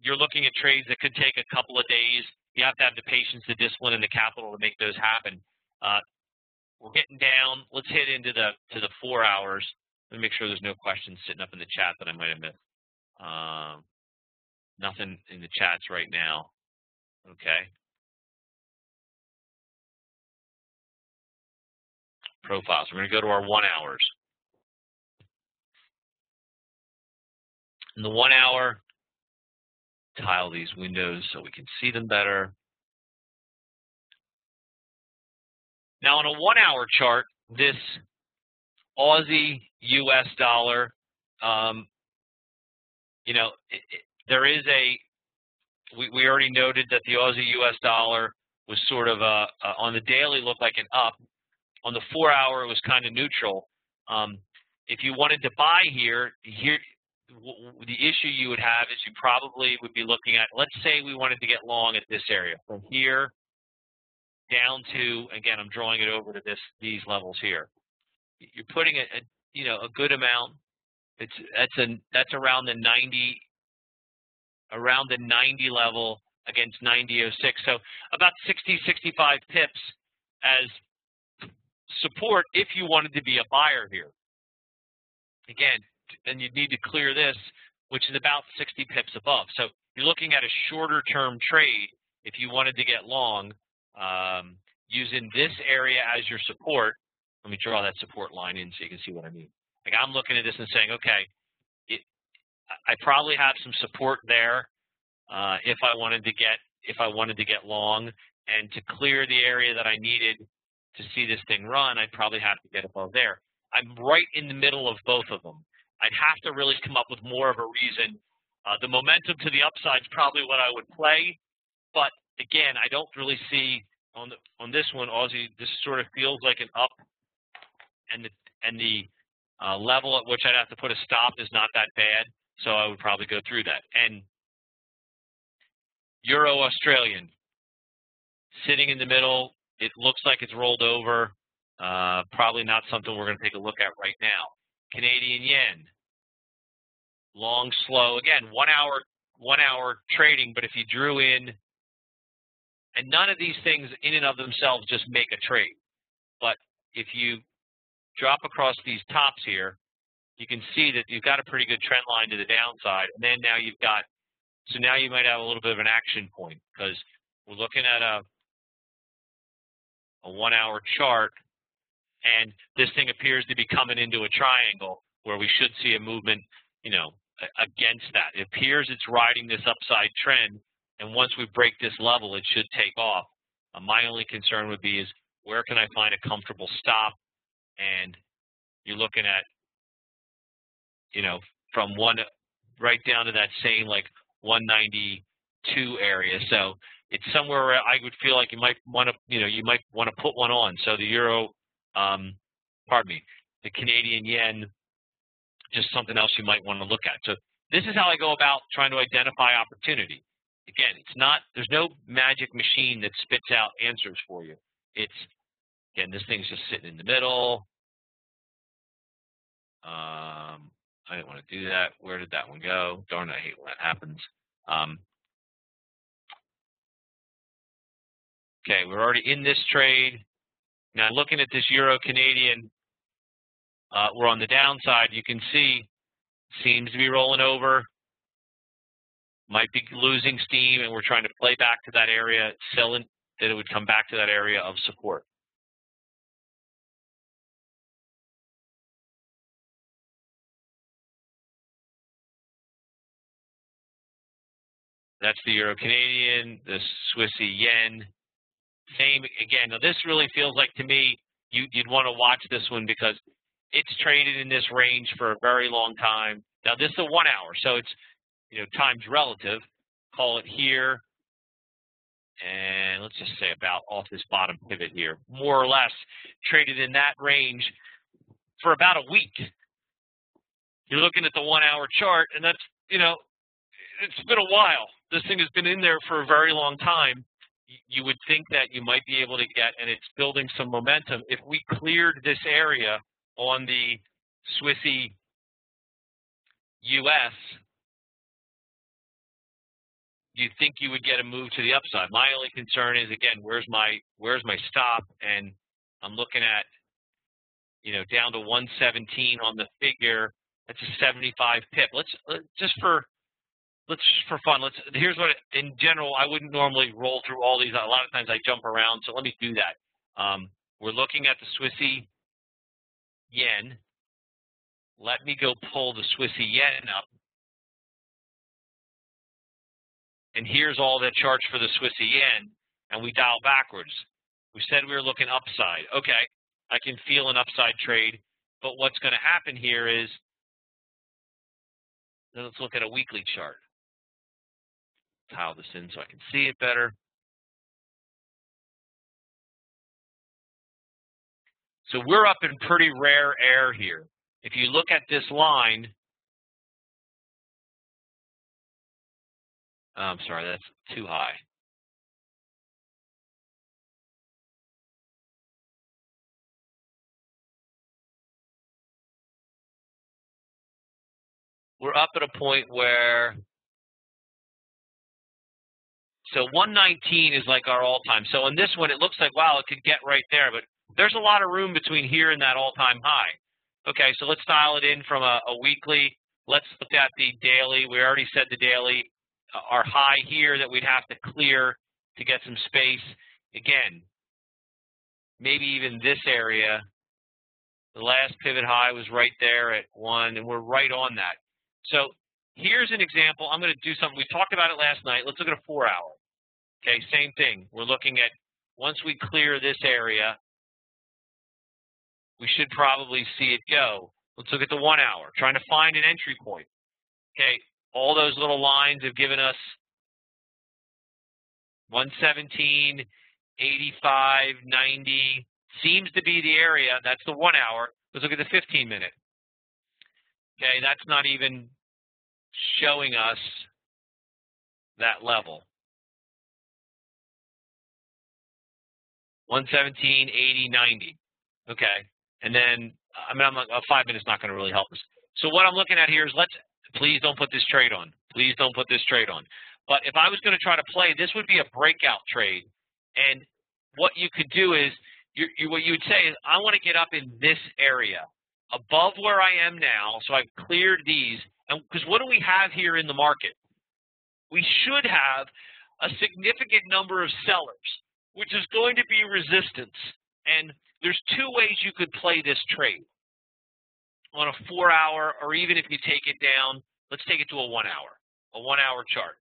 you're looking at trades that could take a couple of days. You have to have the patience, the discipline, and the capital to make those happen. We're getting down. Let's hit into the 4 hours. Let me make sure there's no questions sitting up in the chat that I might have missed. Nothing in the chats right now. Okay. Profiles. We're going to go to our 1 hours. In the 1 hour, tile these windows so we can see them better. Now on a 1 hour chart, this Aussie US dollar, you know, there is we already noted that the Aussie US dollar was sort of on the daily looked like an up. On the 4 hour, it was kind of neutral. If you wanted to buy here, the issue you would have is you probably would be looking at, let's say we wanted to get long at this area from here down to, again, I'm drawing it over to these levels here. You're putting a good amount. That's around the 90 level against 90.06. So about 60, 65 pips as support if you wanted to be a buyer here. Again, and you'd need to clear this, which is about 60 pips above. So you're looking at a shorter term trade if you wanted to get long, using this area as your support. Let me draw that support line in so you can see what I mean. Like I'm looking at this and saying, okay, I probably have some support there if I wanted to get long, and to clear the area that I needed to see this thing run, I'd probably have to get above there. I'm right in the middle of both of them. I'd have to really come up with more of a reason. The momentum to the upside is probably what I would play, but again, I don't really see on this one, Aussie. This sort of feels like an up, and the level at which I'd have to put a stop is not that bad, so I would probably go through that. And Euro Australian sitting in the middle. It looks like it's rolled over. Probably not something we're going to take a look at right now. Canadian yen, long, slow. Again, 1 hour trading, but if you drew in, and none of these things in and of themselves just make a trade. But if you drop across these tops here, you can see that you've got a pretty good trend line to the downside. And then now now you might have a little bit of an action point, because we're looking at a 1 hour chart, and this thing appears to be coming into a triangle where we should see a movement, against that. It appears it's riding this upside trend, and once we break this level, it should take off. My only concern would be is where can I find a comfortable stop? And you're looking at, from one right down to that same like 192 area. So it's somewhere where I would feel like you might want to put one on. So the euro, the Canadian yen, just something else you might want to look at. So this is how I go about trying to identify opportunity. Again, there's no magic machine that spits out answers for you. Again, this thing's just sitting in the middle. I didn't want to do that. Where did that one go? Darn, I hate when that happens. Okay, we're already in this trade. Now, looking at this Euro Canadian, we're on the downside. You can see, seems to be rolling over. Might be losing steam, and we're trying to play back to that area, selling that it would come back to that area of support. That's the Euro Canadian, the Swissy yen. Same again. Now this really feels like, to me, you'd want to watch this one because it's traded in this range for a very long time. Now this is a 1 hour, so it's time's relative. Call it here, and let's just say about off this bottom pivot here, more or less traded in that range for about a week. You're looking at the 1 hour chart, and that's it's been a while. This thing has been in there for a very long time. You would think that you might be able to get, and it's building some momentum. If we cleared this area on the Swissy US, you'd think you would get a move to the upside. My only concern is, again, where's my stop? And I'm looking at, down to 117 on the figure. That's a 75 pip. Let's just for fun. Here's what, in general, I wouldn't normally roll through all these. A lot of times I jump around, so let me do that. We're looking at the Swissy yen. Let me go pull the Swissy yen up. and here's all the charts for the Swiss yen, and we dial backwards. We said we were looking upside. Okay, I can feel an upside trade, but what's going to happen here is, let's look at a weekly chart. Tile this in so I can see it better. So we're up in pretty rare air here. If you look at this line, I'm sorry, that's too high. We're up at a point where, so 119 is like our all-time. So on this one, it looks like, wow, it could get right there, but there's a lot of room between here and that all-time high. Okay, so let's dial it in from a weekly. Let's look at the daily. We already said the daily. Our high here that we'd have to clear to get some space. Again, maybe even this area. The last pivot high was right there at 1, and we're right on that. So here's an example. I'm going to do something. We talked about it last night. Let's look at a 4-hour. Okay, same thing. We're looking at, once we clear this area, we should probably see it go. Let's look at the 1-hour, trying to find an entry point. Okay, all those little lines have given us 117, 85, 90. Seems to be the area. That's the 1-hour. Let's look at the 15-minute. Okay, that's not even showing us that level. 117, 80, 90. Okay, and then, I mean, a 5 minutes not going to really help us. So what I'm looking at here is, please don't put this trade on. Please don't put this trade on. But if I was going to try to play, this would be a breakout trade. And what you could do is, what you would say is, I want to get up in this area, above where I am now, so I've cleared these. And because what do we have here in the market? We should have a significant number of sellers, which is going to be resistance. And there's two ways you could play this trade. On a 4-hour, or even if you take it down, let's take it to a 1-hour, a 1-hour chart.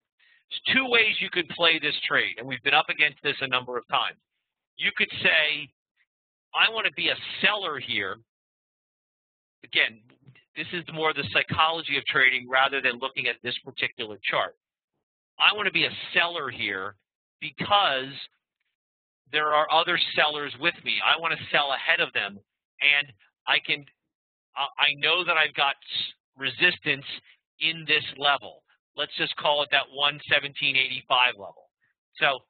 There's two ways you could play this trade, and we've been up against this a number of times. You could say, I want to be a seller here. Again, this is more the psychology of trading rather than looking at this particular chart. I want to be a seller here because there are other sellers with me. I want to sell ahead of them, and I know that I've got resistance in this level. Let's just call it that 117.85 level. So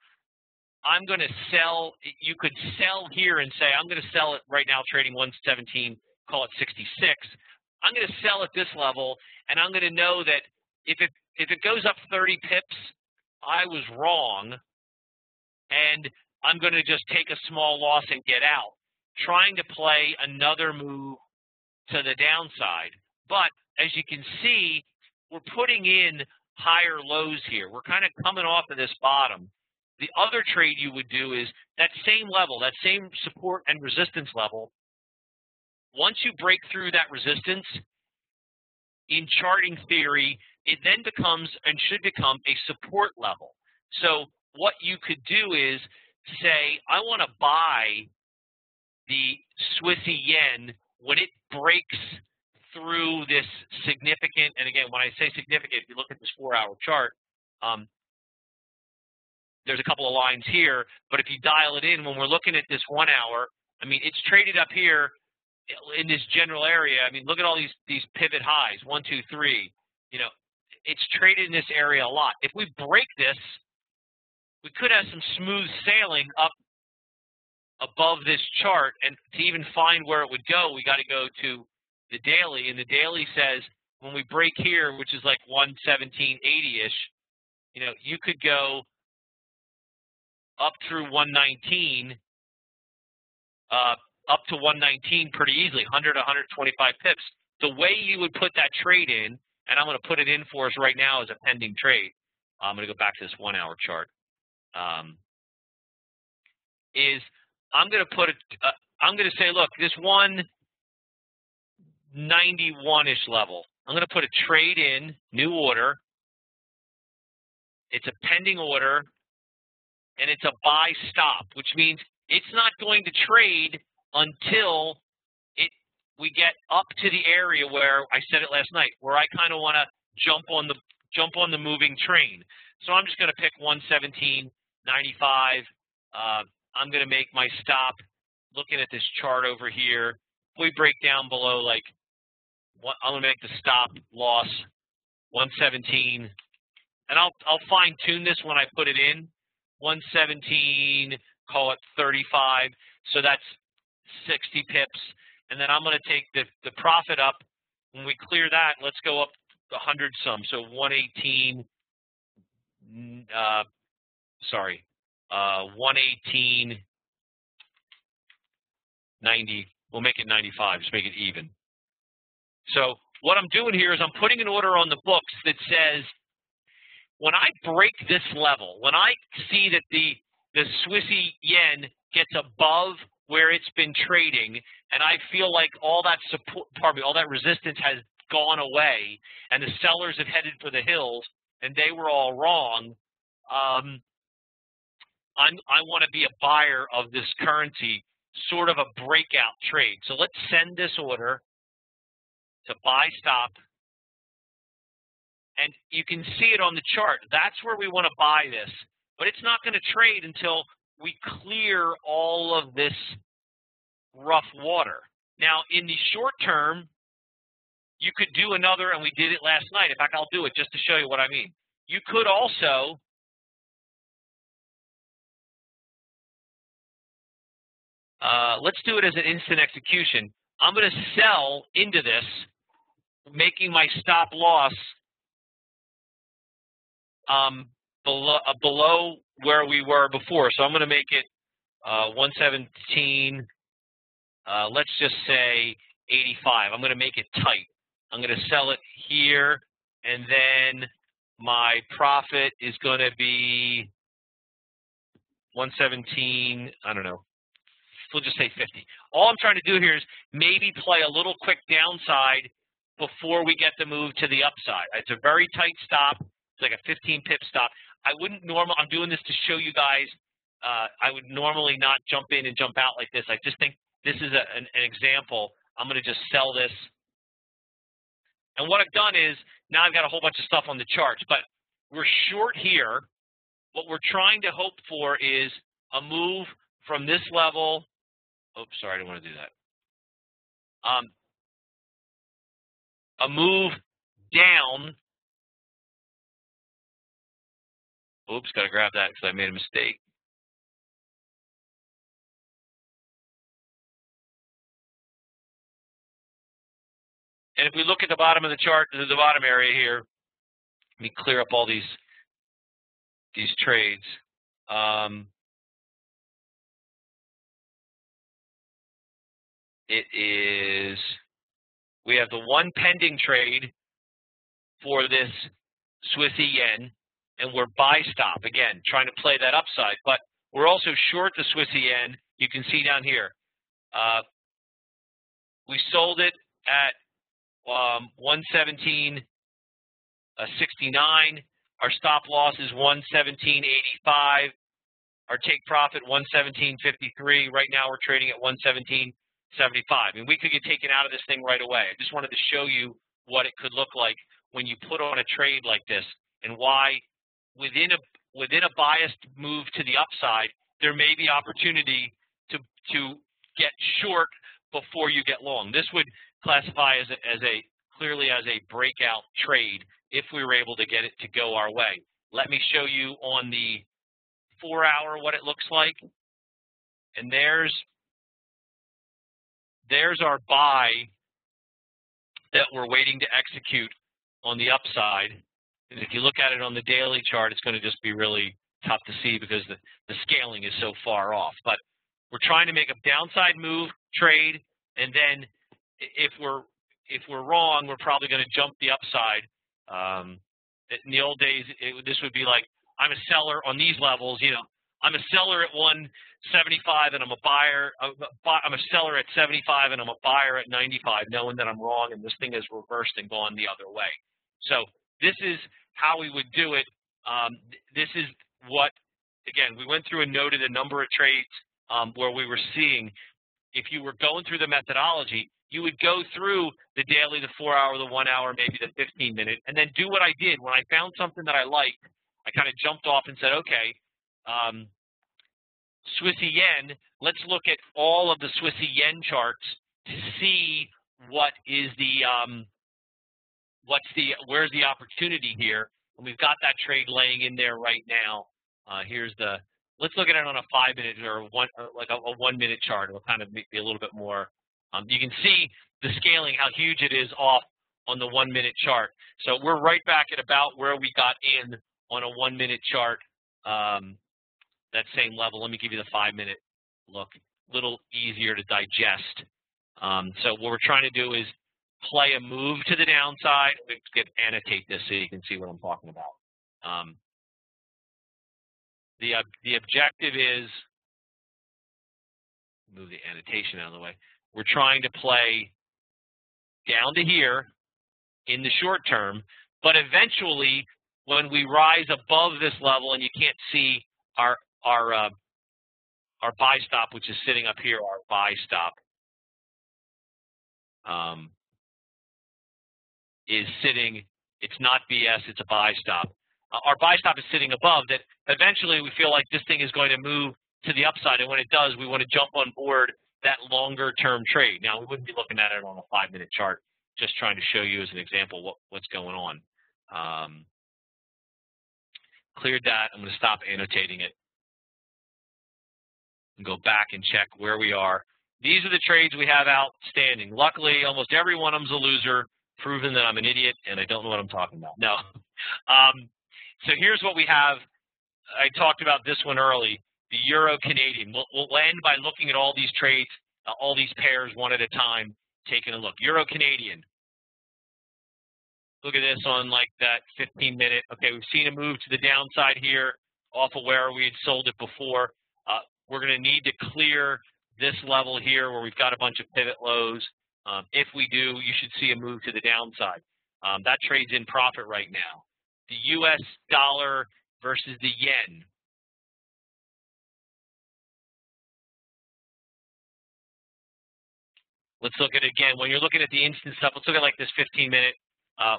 I'm going to sell. You could sell here and say, I'm going to sell it right now trading 117, call it 66. I'm going to sell at this level, and I'm going to know that if it goes up 30 pips, I was wrong, and I'm going to just take a small loss and get out, trying to play another move to the downside. But as you can see, we're putting in higher lows here. We're kind of coming off of this bottom. The other trade you would do is that same level, that same support and resistance level. Once you break through that resistance, in charting theory, it then becomes and should become a support level. So what you could do is say, I want to buy the Swiss yen when it breaks through this significant, and again, when I say significant, if you look at this 4-hour chart, there's a couple of lines here, but if you dial it in, when we're looking at this 1-hour, I mean, it's traded up here in this general area. I mean, look at all these pivot highs, 1, 2, 3. You know, it's traded in this area a lot. If we break this, we could have some smooth sailing up above this chart, and to even find where it would go, we got to go to the daily, and the daily says when we break here, which is like 117.80-ish, you know, you could go up through 119, up to 119 pretty easily, 100, 125 pips. The way you would put that trade in, and I'm going to put it in for us right now as a pending trade. I'm going to go back to this 1-hour chart. Is I'm going to put it. I'm going to say, look, this 191-ish level. I'm going to put a trade in, new order, It's a pending order, and it's a buy stop, which means it's not going to trade until we get up to the area where I said it last night, where I kind of want to jump on the moving train. So I'm just going to pick 117.95. I'm going to make my stop. Looking at this chart over here, if we break down below, like, I'm going to make the stop loss 117, and I'll fine tune this when I put it in. 117, call it 35, so that's 60 pips. And then I'm going to take the profit up. When we clear that, let's go up 100 some. So 118, 118.90. We'll make it 95, just make it even. So what I'm doing here is I'm putting an order on the books that says, when I break this level, when I see that the Swissy yen gets above where it's been trading, and I feel like all that support, all that resistance has gone away, and the sellers have headed for the hills, and they were all wrong, I want to be a buyer of this currency, sort of a breakout trade. So let's send this order to buy stop, and you can see it on the chart. That's where we want to buy this, but it's not going to trade until we clear all of this rough water. Now, in the short term, you could do another, and we did it last night. In fact, I'll do it just to show you what I mean. You could also let's do it as an instant execution. I'm going to sell into this, making my stop loss below where we were before. So I'm going to make it 117, let's just say 85. I'm going to make it tight. I'm going to sell it here, and then my profit is going to be 117, I don't know. We'll just say 50. All I'm trying to do here is maybe play a little quick downside before we get the move to the upside. It's a very tight stop. It's like a 15 pip stop. I wouldn't normally, I'm doing this to show you guys, I would normally not jump in and jump out like this. I just think this is an example. I'm going to just sell this. And what I've done is, now I've got a whole bunch of stuff on the charts, but we're short here. What we're trying to hope for is a move from this level. Oops, sorry, I didn't want to do that. A move down. Oops, got to grab that because I made a mistake. And if we look at the bottom of the chart, the bottom area here, let me clear up all these trades. It is, we have the one pending trade for this Swissy yen, and we're buy stop, again, trying to play that upside. But we're also short the Swissy yen. You can see down here. We sold it at 117.69. Our stop loss is 117.85. Our take profit 117.53. Right now we're trading at 117.75. I mean, we could get taken out of this thing right away. I just wanted to show you what it could look like when you put on a trade like this, and why within a biased move to the upside, there may be opportunity to get short before you get long. This would classify as clearly as a breakout trade if we were able to get it to go our way. Let me show you on the 4-hour what it looks like. And there's our buy that we're waiting to execute on the upside. And if you look at it on the daily chart, it's going to just be really tough to see because the scaling is so far off. But we're trying to make a downside move trade, and then if we're wrong, we're probably going to jump the upside. In the old days, this would be like, I'm a seller on these levels. You know, I'm a seller at 175 and I'm a buyer. I'm a seller at 75 and I'm a buyer at 95, knowing that I'm wrong and this thing has reversed and gone the other way. So this is how we would do it This is what, again, we went through and noted a number of trades where we were seeing, if you were going through the methodology, you would go through the daily, the 4 hour, the 1 hour, maybe the 15-minute, and then do what I did. When I found something that I liked, I kind of jumped off and said, okay, Swissy yen, let's look at all of the Swissy yen charts to see what is the where's the opportunity here. And we've got that trade laying in there right now. Let's look at it on a 5-minute or a 1 minute chart. It'll kind of be a little bit more. You can see the scaling, how huge it is off on the 1 minute chart. So we're right back at about where we got in on a 1 minute chart. That same level. Let me give you the 5-minute look. A little easier to digest. So what we're trying to do is play a move to the downside. Let's annotate this so you can see what I'm talking about. The objective is, move the annotation out of the way. We're trying to play down to here in the short term, but eventually when we rise above this level, and you can't see our buy stop, which is sitting up here, our buy stop is sitting, it's not BS, it's a buy stop. Our buy stop is sitting above that. Eventually we feel like this thing is going to move to the upside, and when it does, we want to jump on board that longer term trade. Now, we wouldn't be looking at it on a 5-minute chart, just trying to show you as an example what's going on. Cleared that. I'm going to stop annotating it and go back and check where we are. These are the trades we have outstanding. Luckily, almost every one of them's a loser, proving that I'm an idiot and I don't know what I'm talking about. No. So here's what we have. I talked about this one early, the Euro-Canadian. We'll end by looking at all these trades, all these pairs one at a time, taking a look. Euro-Canadian. Look at this on like that 15-minute. Okay, we've seen a move to the downside here off of where we had sold it before. We're going to need to clear this level here where we've got a bunch of pivot lows. If we do, you should see a move to the downside. That trade's in profit right now. The U.S. dollar versus the yen. Let's look at it again. When you're looking at the instant stuff, let's look at like this 15-minute.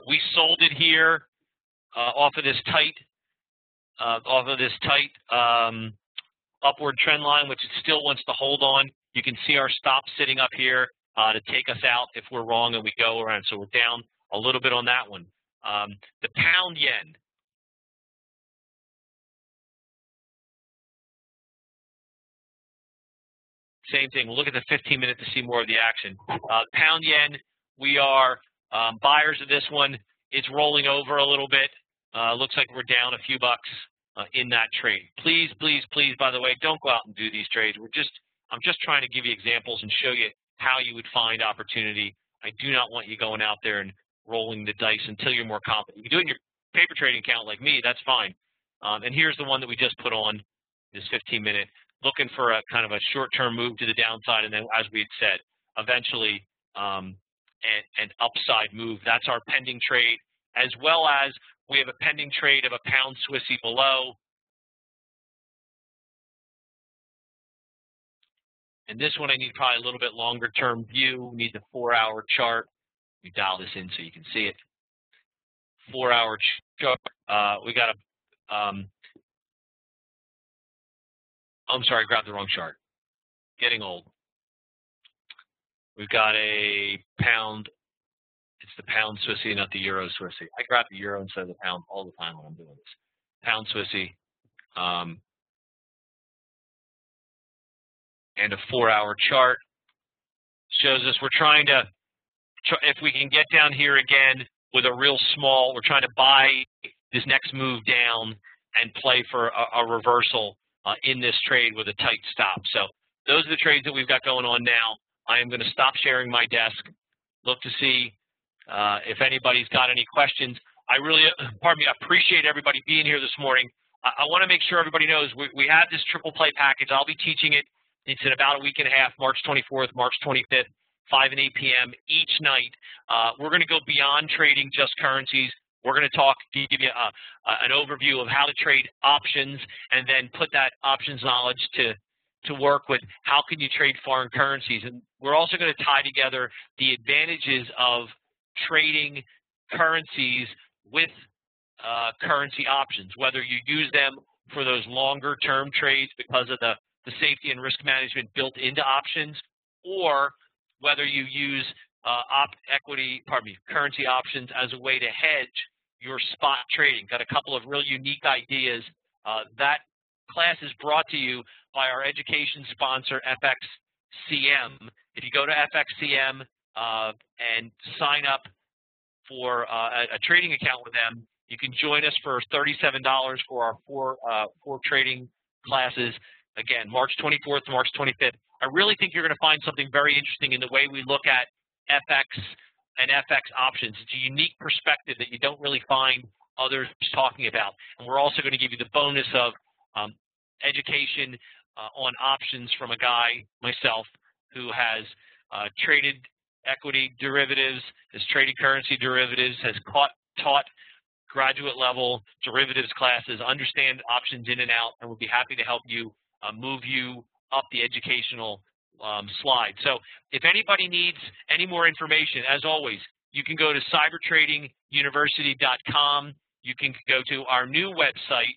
We sold it here off of this tight upward trend line, which it still wants to hold on. You can see our stop sitting up here to take us out if we're wrong and we go around. So we're down a little bit on that one. The pound yen. Same thing. We'll look at the 15-minute to see more of the action. Pound yen, we are buyers of this one. It's rolling over a little bit. Looks like we're down a few bucks in that trade. Please, please, please, by the way, don't go out and do these trades. I'm just trying to give you examples and show you how you would find opportunity. I do not want you going out there and rolling the dice until you're more confident. You can do it in your paper trading account like me, that's fine. And here's the one that we just put on, this 15-minute, looking for a kind of a short-term move to the downside, and then, as we had said, eventually an upside move. That's our pending trade, as well as we have a pending trade of a pound Swissy below. And this one I need probably a little bit longer-term view. We need the 4-hour chart. We dial this in so you can see it. 4-hour chart. We got a I'm sorry, I grabbed the wrong chart. Getting old. We've got a pound. It's the pound Swissy, not the euro Swissy. I grab the euro instead of the pound all the time when I'm doing this. Pound Swissy. And a 4-hour chart shows us we're trying to, if we can get down here again with a real small, we're trying to buy this next move down and play for a reversal in this trade with a tight stop. So those are the trades that we've got going on now. I am going to stop sharing my desk, look to see if anybody's got any questions. I really, appreciate everybody being here this morning. I want to make sure everybody knows we have this triple play package. I'll be teaching it. It's in about a week and a half, March 24th, March 25th, 5 and 8 p.m. each night. We're going to go beyond trading just currencies. We're going to give you an overview of how to trade options, and then put that options knowledge to work with how can you trade foreign currencies. And we're also going to tie together the advantages of trading currencies with currency options, whether you use them for those longer term trades because of the safety and risk management built into options, or whether you use currency options as a way to hedge your spot trading. Got a couple of real unique ideas. That class is brought to you by our education sponsor, FXCM. If you go to FXCM and sign up for a trading account with them, you can join us for $37 for our four trading classes. Again, March 24th, March 25th. I really think you're going to find something very interesting in the way we look at FX and FX options. It's a unique perspective that you don't really find others talking about. And we're also going to give you the bonus of education on options from a guy, myself, who has traded equity derivatives, has traded currency derivatives, has taught graduate level derivatives classes, understand options in and out, and we'll be happy to help you move you up the educational slide. So if anybody needs any more information, as always, you can go to cybertradinguniversity.com. You can go to our new website,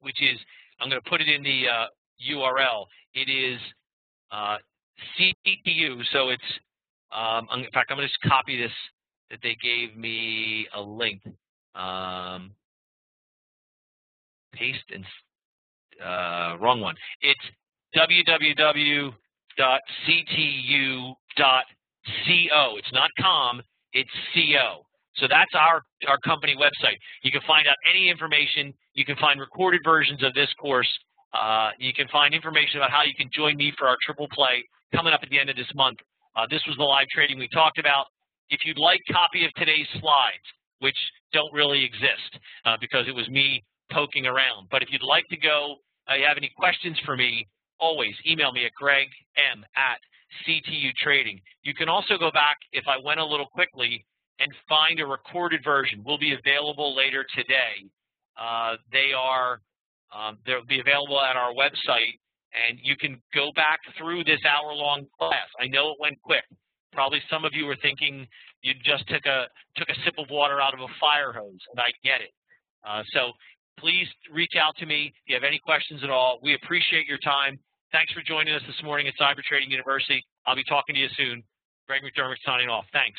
which is, I'm going to put it in the URL. It is CTU, so it's, in fact, I'm going to just copy this, that they gave me a link. Paste and wrong one. It's www.ctu.co. It's not com, it's CO. So that's our company website. You can find out any information. You can find recorded versions of this course. You can find information about how you can join me for our triple play coming up at the end of this month. This was the live trading we talked about. If you'd like a copy of today's slides, which don't really exist because it was me poking around, but if you'd like to go, you have any questions for me, always email me at greg.m@CTU Trading. You can also go back, if I went a little quickly, and find a recorded version. Will be available later today. They'll be available at our website, and you can go back through this hour-long class. I know it went quick. Probably some of you were thinking you just took a sip of water out of a fire hose, and I get it. So please reach out to me if you have any questions at all. We appreciate your time. Thanks for joining us this morning at Cyber Trading University. I'll be talking to you soon. Greg McDermott signing off. Thanks.